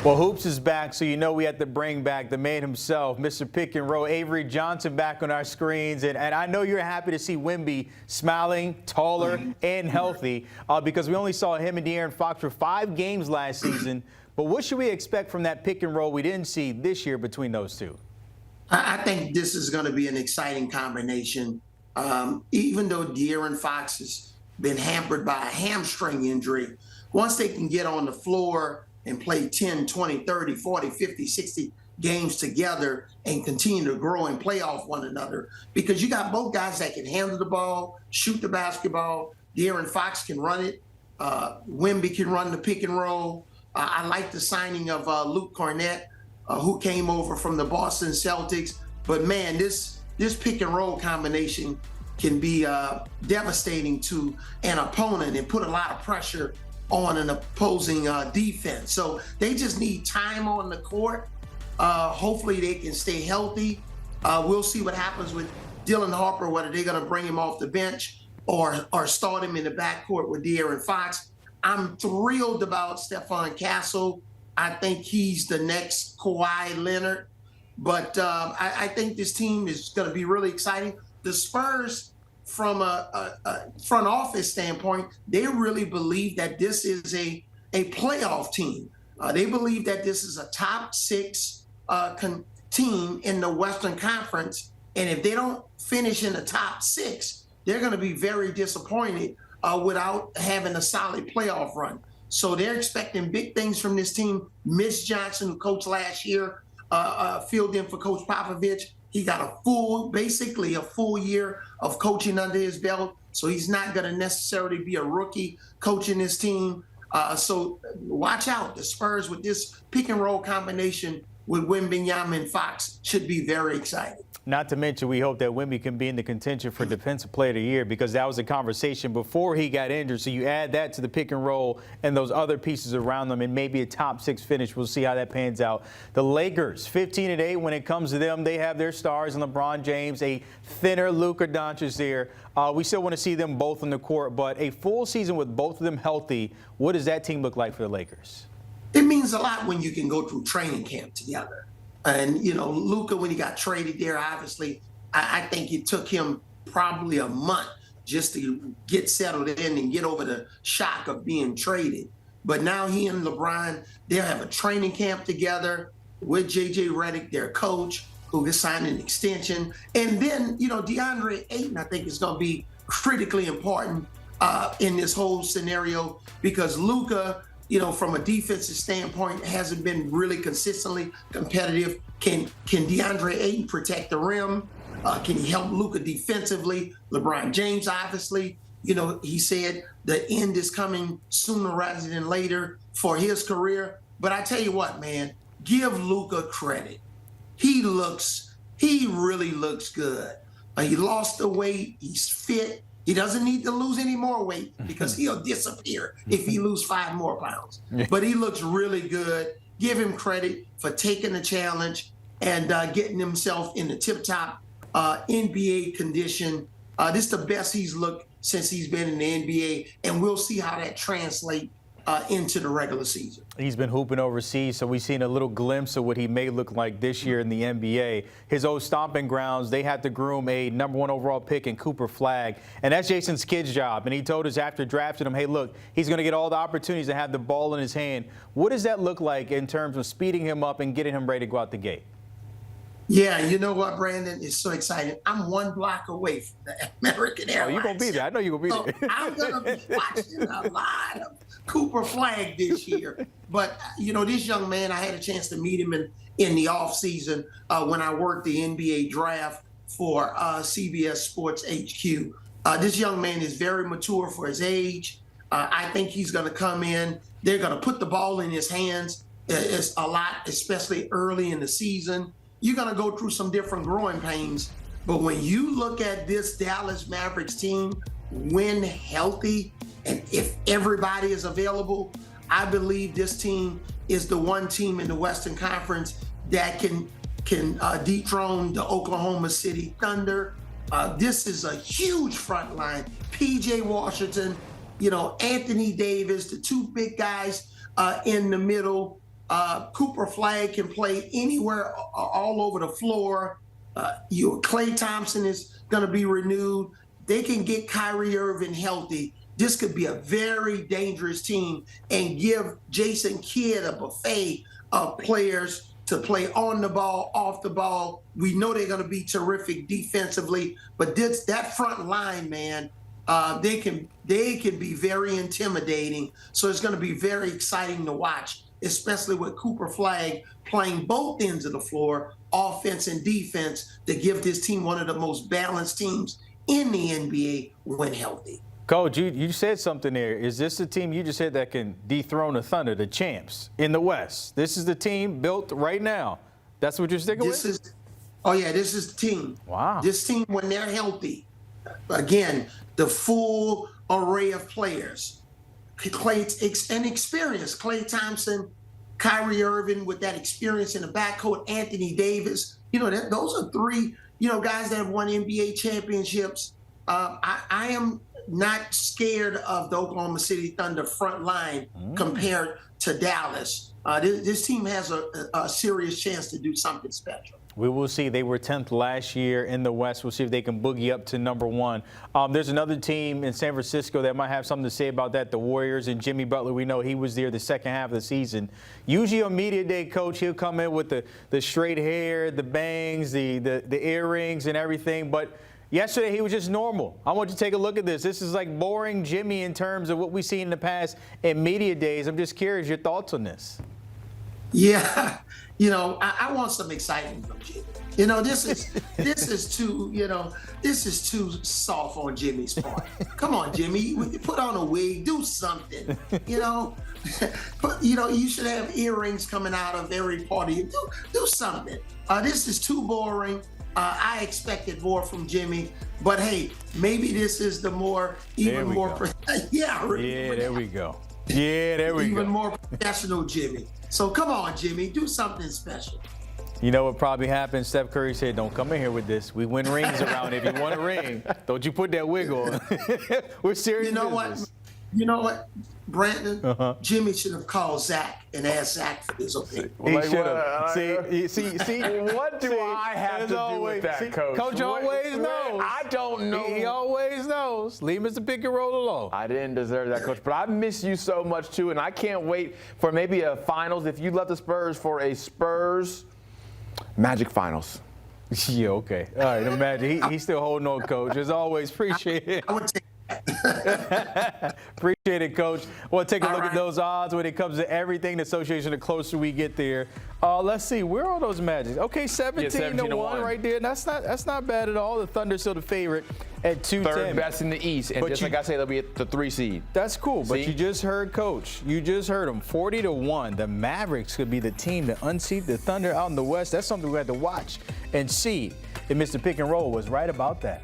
Well, Hoops is back, so you know we have to bring back the man himself, Mr. Pick and Roll, Avery Johnson, back on our screens. And I know you're happy to see Wemby smiling, taller, and healthy because we only saw him and De'Aaron Fox for 5 games last season. But what should we expect from that pick and roll we didn't see this year between those two? I think this is going to be an exciting combination. Even though De'Aaron Fox has been hampered by a hamstring injury, once they can get on the floor and play 10, 20, 30, 40, 50, 60 games together and continue to grow and play off one another, because you got both guys that can handle the ball, shoot the basketball. De'Aaron Fox can run it. Wemby can run the pick and roll. I like the signing of Luke Cornett, who came over from the Boston Celtics. But, man, this pick and roll combination can be devastating to an opponent and put a lot of pressure on an opposing defense. So they just need time on the court. Hopefully they can stay healthy. We'll see what happens with Dylan Harper, whether they're going to bring him off the bench or start him in the backcourt with De'Aaron Fox. I'm thrilled about Stephon Castle. I think he's the next Kawhi Leonard. But I think this team is going to be really exciting. The Spurs, from a front office standpoint, they really believe that this is a playoff team. They believe that this is a top 6 team in the Western Conference. And if they don't finish in the top 6, they're going to be very disappointed without having a solid playoff run. So they're expecting big things from this team. Mitch Johnson, who coached last year, filled in for Coach Popovich. He got basically a full year of coaching under his belt. So he's not going to necessarily be a rookie coaching this team. So watch out. The Spurs with this pick and roll combination with Wemby and Fox should be very exciting. Not to mention, we hope that Wemby can be in the contention for Defensive Player of the Year, because that was a conversation before he got injured. So you add that to the pick and roll and those other pieces around them and maybe a top 6 finish. We'll see how that pans out. The Lakers, 15-8 when it comes to them. They have their stars in LeBron James, a thinner Luka Doncic there. We still want to see them both on the court, but a full season with both of them healthy, what does that team look like for the Lakers? It means a lot when you can go through training camp together. And, you know, Luka, when he got traded there, obviously, I think it took him probably a month just to get settled in and get over the shock of being traded. But now he and LeBron, they'll have a training camp together with J.J. Redick, their coach, who has signed an extension. And then, you know, DeAndre Ayton, I think, is going to be critically important in this whole scenario, because Luka, you know, from a defensive standpoint, hasn't been really consistently competitive. Can DeAndre Ayton protect the rim? Can he help Luka defensively? LeBron James, obviously, you know, he said the end is coming sooner rather than later for his career. But I tell you what, man, give Luka credit. He really looks good. He lost the weight. He's fit. He doesn't need to lose any more weight because he'll disappear if he loses 5 more pounds. But he looks really good. Give him credit for taking the challenge and getting himself in the tip-top NBA condition. This is the best he's looked since he's been in the NBA, and we'll see how that translates into the regular season. He's been hooping overseas, so we've seen a little glimpse of what he may look like this year in the NBA. His old stomping grounds, they had to groom a #1 overall pick in Cooper Flagg, and that's Jason Kidd's job. And he told us after drafting him, hey, look, he's going to get all the opportunities to have the ball in his hand. What does that look like in terms of speeding him up and getting him ready to go out the gate? Yeah, you know what, Brandon? It's so exciting. I'm 1 block away from the American Airlines. Oh, you're going to be there. I know you're going to be there. I'm going to be watching a lot of Cooper Flagg this year. But, you know, this young man, I had a chance to meet him in the offseason when I worked the NBA draft for CBS Sports HQ. This young man is very mature for his age. I think he's going to come in. They're going to put the ball in his hands. It's a lot, especially early in the season. You're going to go through some different growing pains. But when you look at this Dallas Mavericks team, when healthy, and if everybody is available, I believe this team is the one team in the Western Conference that can dethrone the Oklahoma City Thunder. This is a huge front line. P.J. Washington, you know, Anthony Davis, the 2 big guys in the middle. Cooper Flagg can play anywhere, all over the floor. Klay Thompson is going to be renewed. They can get Kyrie Irving healthy. This could be a very dangerous team and give Jason Kidd a buffet of players to play on the ball, off the ball. We know they're going to be terrific defensively, but that front line, man, they can be very intimidating. So it's going to be very exciting to watch, especially with Cooper Flagg playing both ends of the floor, offense and defense, to give this team one of the most balanced teams in the NBA when healthy. Coach, you said something there. Is this the team you just said that can dethrone the Thunder, the champs in the West? This is the team built right now. That's what you're sticking with? This is the team. Wow. This team, when they're healthy, again, the full array of players, Klay and experience. Klay Thompson, Kyrie Irving with that experience in the backcourt, Anthony Davis. Those are three, guys that have won NBA championships. I am not scared of the Oklahoma City Thunder front line compared to Dallas. This team has a serious chance to do something special. We will see. They were 10th last year in the West. We'll see if they can boogie up to number 1. There's another team in San Francisco that might have something to say about that, the Warriors, and Jimmy Butler. We know he was there the second half of the season. Usually on media day, Coach, he'll come in with the straight hair, the bangs, the earrings and everything. But yesterday, he was just normal. I want you to take a look at this. This is like boring Jimmy in terms of what we've seen in the past in media days. I'm just curious your thoughts on this. Yeah, I want some excitement from Jimmy. This is too soft on Jimmy's part. Come on, Jimmy, put on a wig, do something. But you should have earrings coming out of every part of you. Do something. This is too boring. I expected more from Jimmy, but hey, maybe this is the even more. Yeah, there we go. Yeah, there we go. Even more professional Jimmy. So come on, Jimmy, do something special. You know what probably happened? Steph Curry said, "Don't come in here with this. We win rings around. If you want a ring, don't you put that wig on." We're serious. You know what, Brandon? Jimmy should have called Zach and asked Zach for his opinion. He should have. See. What do I have to do with that, Coach? Coach always knows. I don't know. He always knows. Leave Mr. Pick and Roll alone. I didn't deserve that, Coach. But I miss you so much, too. And I can't wait for maybe a finals. If you left the Spurs for a Spurs Magic finals. Yeah, okay. All right, imagine. He's still holding on, Coach. As always, appreciate it. I would take Appreciate it, Coach. Well, take a look at those odds when it comes to everything, the association, the closer we get there. Let's see, where are those Magics? Okay, 17-1 right there. That's not bad at all. The Thunder's still the favorite at 210. Third best in the East, and like I say, they'll be at the 3 seed. That's cool, but you just heard Coach. You just heard him, 40-1. The Mavericks could be the team to unseat the Thunder out in the West. That's something we had to watch and see if Mr. Pick and Roll was right about that.